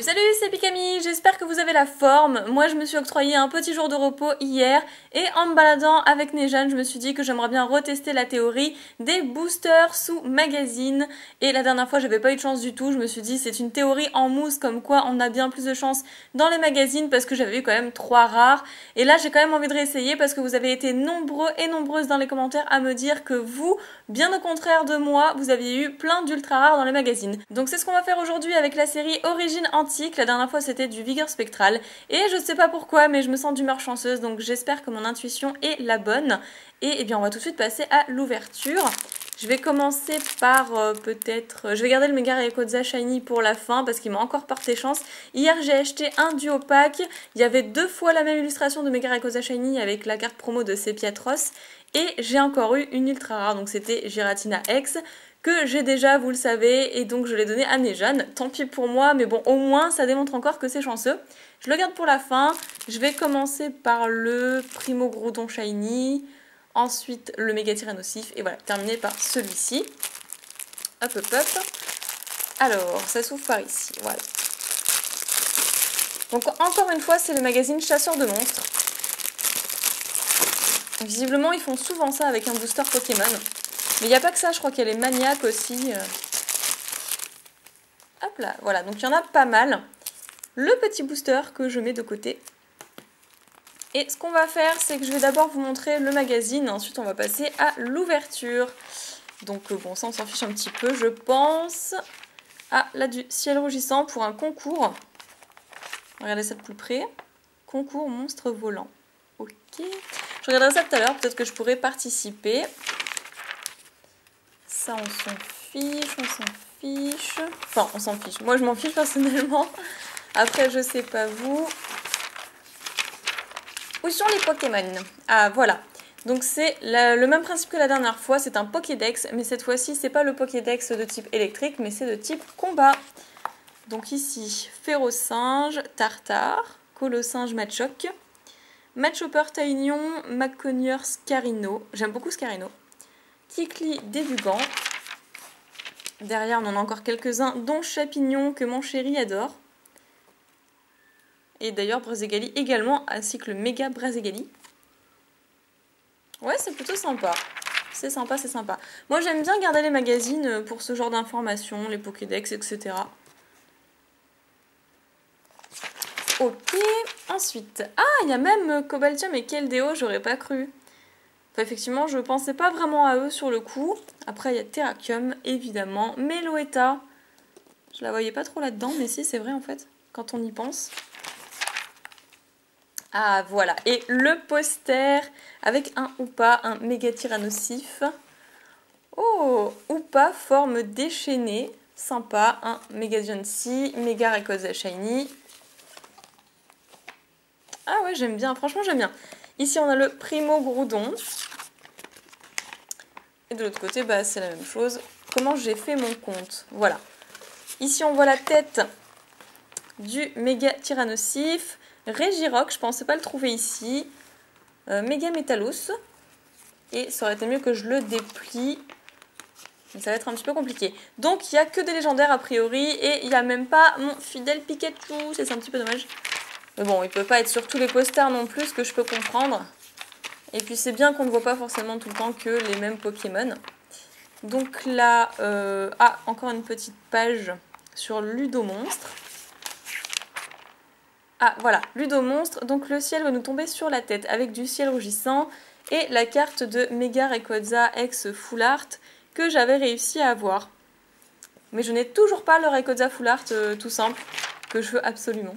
Salut, c'est Pikami, j'espère que vous avez la forme. Moi je me suis octroyé un petit jour de repos hier et en me baladant avec Nejane, je me suis dit que j'aimerais bien retester la théorie des boosters sous magazine. Et la dernière fois j'avais pas eu de chance du tout, je me suis dit c'est une théorie en mousse comme quoi on a bien plus de chance dans les magazines parce que j'avais eu quand même 3 rares. Et là j'ai quand même envie de réessayer parce que vous avez été nombreux et nombreuses dans les commentaires à me dire que vous, bien au contraire de moi, vous aviez eu plein d'ultra rares dans les magazines. Donc c'est ce qu'on va faire aujourd'hui avec la série Origine Antique. La dernière fois c'était du Vigueur Spectral et je sais pas pourquoi mais je me sens d'humeur chanceuse, donc j'espère que mon intuition est la bonne. Et eh bien on va tout de suite passer à l'ouverture. Je vais commencer par peut-être... Je vais garder le Mega Rayquaza Shiny pour la fin parce qu'il m'a encore porté chance. Hier j'ai acheté un duo pack, il y avait 2 fois la même illustration de Mega Rayquaza Shiny avec la carte promo de Sepiatros. Et j'ai encore eu une ultra rare, donc c'était Giratina X, que j'ai déjà, vous le savez, et donc je l'ai donné à Nejane. Tant pis pour moi, mais bon, au moins ça démontre encore que c'est chanceux. Je le garde pour la fin. Je vais commencer par le Primo Groudon Shiny, ensuite le Méga Tyrannosif, et voilà, terminer par celui-ci. Hop, hop, hop. Alors, ça s'ouvre par ici, voilà. Donc encore une fois, c'est le magazine Chasseur de monstres. Visiblement, ils font souvent ça avec un booster Pokémon. Mais il n'y a pas que ça, je crois qu'il y a les maniaques aussi. Hop là, voilà, donc il y en a pas mal. Le petit booster que je mets de côté. Et ce qu'on va faire, c'est que je vais d'abord vous montrer le magazine. Ensuite, on va passer à l'ouverture. Donc bon, ça on s'en fiche un petit peu, je pense. Ah, là du ciel rougissant pour un concours. Regardez ça de plus près. Concours monstre volant. Ok. Je regarderai ça tout à l'heure, peut-être que je pourrais participer. Ça, on s'en fiche, on s'en fiche. Enfin, on s'en fiche. Moi, je m'en fiche personnellement. Après, je sais pas vous. Où sont les Pokémon? Ah, voilà. Donc, c'est le même principe que la dernière fois. C'est un Pokédex, mais cette fois-ci, c'est pas le Pokédex de type électrique, mais c'est de type combat. Donc, ici, Férocinge, Tartare, Colossinge, Machoc, Machopper, Taignon, Maconier, Scarino. J'aime beaucoup Scarino. Kikli, Débugan. Derrière, on en a encore quelques-uns, dont Chapignon, que mon chéri adore. Et d'ailleurs, Brazegali également, ainsi que le méga Brazegali. Ouais, c'est plutôt sympa. C'est sympa, c'est sympa. Moi, j'aime bien garder les magazines pour ce genre d'informations, les Pokédex, etc. Ok, ensuite. Ah, il y a même Cobaltium et Keldeo, j'aurais pas cru. Enfin, effectivement, je pensais pas vraiment à eux sur le coup. Après, il y a Terrakium, évidemment. Meloetta. Je la voyais pas trop là-dedans, mais si, c'est vrai en fait, quand on y pense. Ah, voilà. Et le poster avec un Hoopa, un méga tyrannosif. Oh, Hoopa, forme déchaînée. Sympa. Un méga Joncy, méga Rayquaza Shiny. Ah ouais, j'aime bien. Franchement, j'aime bien. Ici, on a le Primo Groudon. Et de l'autre côté, bah, c'est la même chose. Comment j'ai fait mon compte? Voilà. Ici, on voit la tête du méga Tyrannosif. Regirock, je pensais pas le trouver ici. Méga Métalos. Et ça aurait été mieux que je le déplie. Mais ça va être un petit peu compliqué. Donc, il n'y a que des légendaires a priori. Et il n'y a même pas mon fidèle Pikachu. C'est un petit peu dommage. Mais bon, il peut pas être sur tous les posters non plus, ce que je peux comprendre. Et puis c'est bien qu'on ne voit pas forcément tout le temps que les mêmes Pokémon. Donc là, encore une petite page sur Ludomonstre. Ah voilà, Ludomonstre. Donc le ciel va nous tomber sur la tête avec du ciel rougissant et la carte de Mega Rayquaza X Full Art que j'avais réussi à avoir. Mais je n'ai toujours pas le Rayquaza Full Art tout simple que je veux absolument.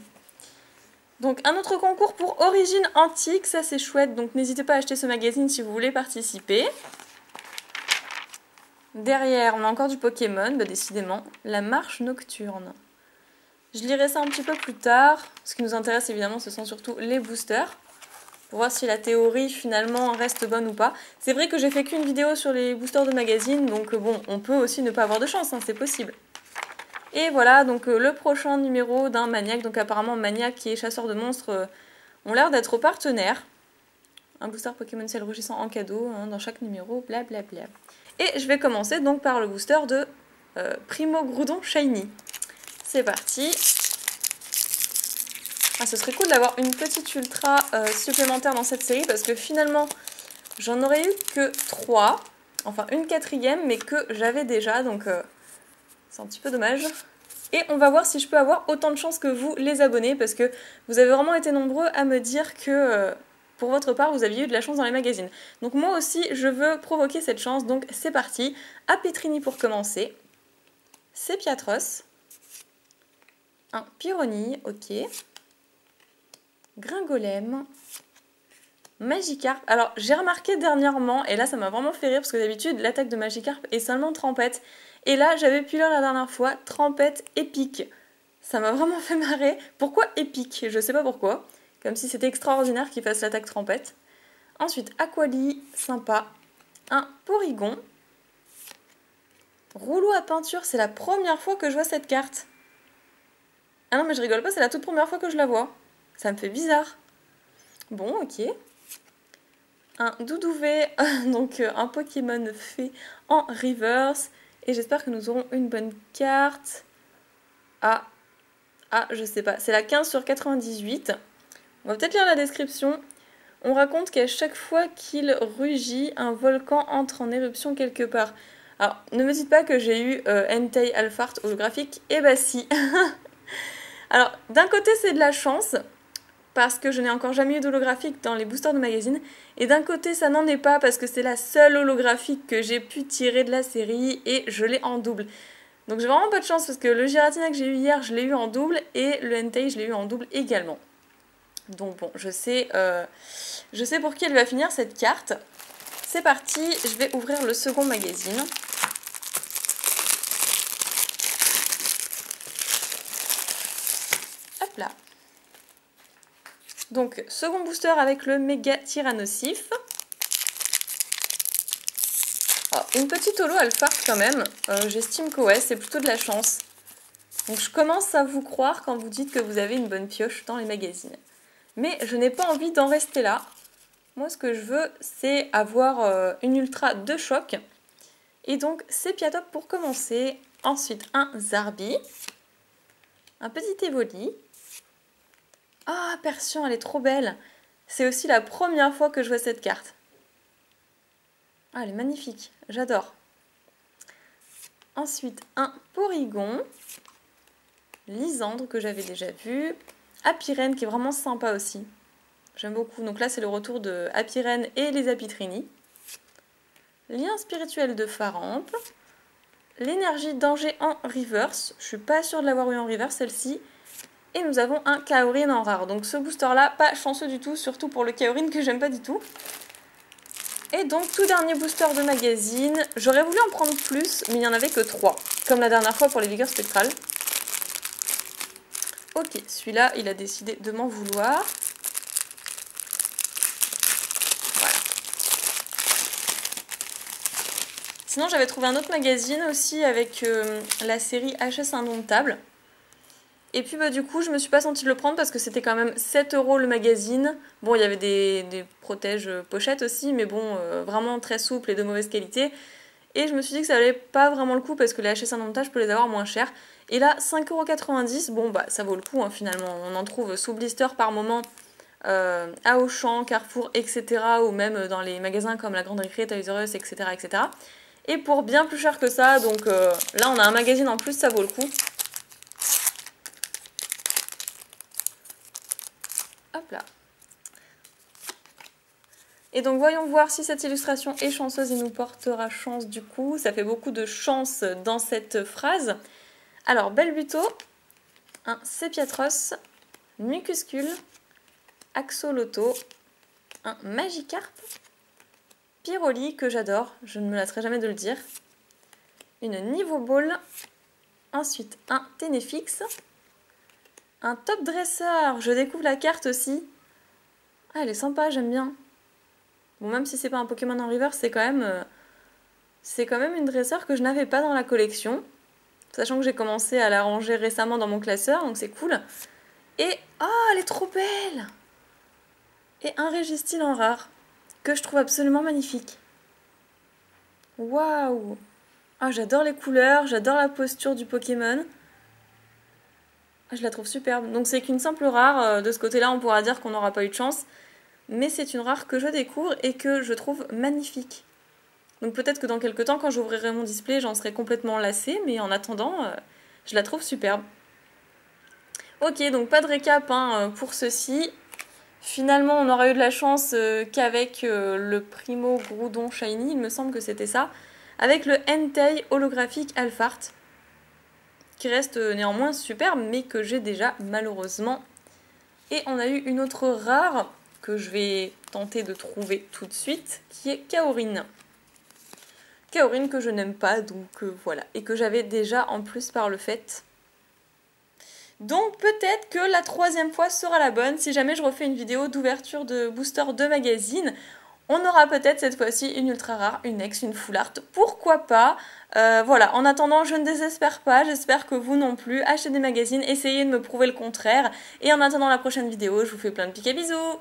Donc un autre concours pour Origine Antique, ça c'est chouette, donc n'hésitez pas à acheter ce magazine si vous voulez participer. Derrière, on a encore du Pokémon, bah décidément, la marche nocturne. Je lirai ça un petit peu plus tard. Ce qui nous intéresse évidemment, ce sont surtout les boosters. Pour voir si la théorie finalement reste bonne ou pas. C'est vrai que j'ai fait qu'une vidéo sur les boosters de magazine, donc bon, on peut aussi ne pas avoir de chance, hein, c'est possible. Et voilà, donc le prochain numéro d'un maniaque. Donc apparemment, maniaque et chasseur de monstres ont l'air d'être partenaires. Un booster Pokémon ciel rougissant en cadeau hein, dans chaque numéro, blablabla. Et je vais commencer donc par le booster de Primo Groudon Shiny. C'est parti. Ah, ce serait cool d'avoir une petite ultra supplémentaire dans cette série parce que finalement, j'en aurais eu que 3. Enfin, une quatrième, mais que j'avais déjà, donc c'est un petit peu dommage. Et on va voir si je peux avoir autant de chance que vous, les abonnés, parce que vous avez vraiment été nombreux à me dire que, pour votre part, vous aviez eu de la chance dans les magazines. Donc moi aussi, je veux provoquer cette chance, donc c'est parti. Apitrini pour commencer. Sepiatros. Un Pyronille, ok. Gringolem. Magikarp. Alors, j'ai remarqué dernièrement, et là ça m'a vraiment fait rire, parce que d'habitude, l'attaque de Magikarp est seulement trempette. Et là, j'avais pu lire la dernière fois, trempette épique. Ça m'a vraiment fait marrer. Pourquoi épique? Je sais pas pourquoi. Comme si c'était extraordinaire qu'il fasse l'attaque trempette. Ensuite, Aquali, sympa. Un Porygon. Rouleau à peinture, c'est la première fois que je vois cette carte. Ah non, mais je rigole pas, c'est la toute première fois que je la vois. Ça me fait bizarre. Bon, ok. Un Doudouvet, donc un Pokémon fait en reverse. Et j'espère que nous aurons une bonne carte. Ah, je sais pas. C'est la 15 sur 98. On va peut-être lire la description. On raconte qu'à chaque fois qu'il rugit, un volcan entre en éruption quelque part. Alors, ne me dites pas que j'ai eu Entei Alphart holographique. Eh bah si. Alors, d'un côté, c'est de la chance, parce que je n'ai encore jamais eu d'holographique dans les boosters de magazine. Et d'un côté, ça n'en est pas, parce que c'est la seule holographique que j'ai pu tirer de la série, et je l'ai en double. Donc j'ai vraiment pas de chance, parce que le Giratina que j'ai eu hier, je l'ai eu en double, et le Entei, je l'ai eu en double également. Donc bon, je sais pour qui elle va finir cette carte. C'est parti, je vais ouvrir le second magazine. Hop là. Donc, second booster avec le méga Tyrannosif. Alors, une petite holo Alphard quand même. J'estime que ouais, c'est plutôt de la chance. Donc je commence à vous croire quand vous dites que vous avez une bonne pioche dans les magazines. Mais je n'ai pas envie d'en rester là. Moi, ce que je veux, c'est avoir une ultra de choc. Et donc, c'est Piatop pour commencer. Ensuite, un Zarbi. Un petit Evoli. Ah, Persian, elle est trop belle. C'est aussi la première fois que je vois cette carte. Ah, elle est magnifique. J'adore. Ensuite, un Porygon. Lysandre, que j'avais déjà vu. Apirène, qui est vraiment sympa aussi. J'aime beaucoup. Donc là, c'est le retour de Apirène et les Apitrini. Lien spirituel de Faramp. L'énergie danger en reverse. Je suis pas sûre de l'avoir eu en reverse, celle-ci. Et nous avons un Kaorin en rare. Donc ce booster-là, pas chanceux du tout, surtout pour le Kaorin que j'aime pas du tout. Et donc, tout dernier booster de magazine. J'aurais voulu en prendre plus, mais il n'y en avait que 3. Comme la dernière fois pour les vigueurs spectrales. Ok, celui-là, il a décidé de m'en vouloir. Voilà. Sinon, j'avais trouvé un autre magazine aussi avec la série HS Indomptable. Et puis bah, du coup, je me suis pas sentie de le prendre parce que c'était quand même 7 € le magazine. Bon, il y avait des protèges pochettes aussi, mais bon, vraiment très souples et de mauvaise qualité. Et je me suis dit que ça valait pas vraiment le coup parce que les HS Indomptables, je peux les avoir moins cher. Et là, 5,90 €, bon bah ça vaut le coup hein, finalement. On en trouve sous blister par moment à Auchan, Carrefour, etc. Ou même dans les magasins comme la Grande Récré, Toys R Us, etc., etc. Et pour bien plus cher que ça, donc là on a un magazine en plus, ça vaut le coup. Hop là. Et donc voyons voir si cette illustration est chanceuse et nous portera chance du coup. Ça fait beaucoup de chance dans cette phrase. Alors, Belbuto, un Sepiatros, Mucuscule, Axoloto, un Magikarp, Pyroli que j'adore, je ne me lasserai jamais de le dire, une Nivoball, ensuite un Ténéfix, un Top Dresseur, je découvre la carte aussi. Ah, elle est sympa, j'aime bien. Bon, même si c'est pas un Pokémon en river, c'est quand même une dresseur que je n'avais pas dans la collection. Sachant que j'ai commencé à la ranger récemment dans mon classeur, donc c'est cool. Et, oh, elle est trop belle! Et un Registyle en rare, que je trouve absolument magnifique. Waouh! Ah, j'adore les couleurs, j'adore la posture du Pokémon. Je la trouve superbe. Donc c'est qu'une simple rare, de ce côté-là on pourra dire qu'on n'aura pas eu de chance. Mais c'est une rare que je découvre et que je trouve magnifique. Donc peut-être que dans quelques temps, quand j'ouvrirai mon display, j'en serai complètement lassée, mais en attendant, je la trouve superbe. Ok, donc pas de récap hein, pour ceci. Finalement, on aura eu de la chance qu'avec le Primo Groudon Shiny, il me semble que c'était ça, avec le Entei holographique Alphart, qui reste néanmoins superbe, mais que j'ai déjà malheureusement. Et on a eu une autre rare, que je vais tenter de trouver tout de suite, qui est Kaorin. Kaorin que je n'aime pas, donc voilà, et que j'avais déjà en plus par le fait. Donc peut-être que la troisième fois sera la bonne, si jamais je refais une vidéo d'ouverture de booster de magazine. On aura peut-être cette fois-ci une ultra rare, une ex, une full art, pourquoi pas. Voilà, en attendant, je ne désespère pas, j'espère que vous non plus. Achetez des magazines, essayez de me prouver le contraire. Et en attendant la prochaine vidéo, je vous fais plein de piques et bisous.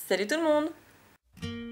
Salut tout le monde!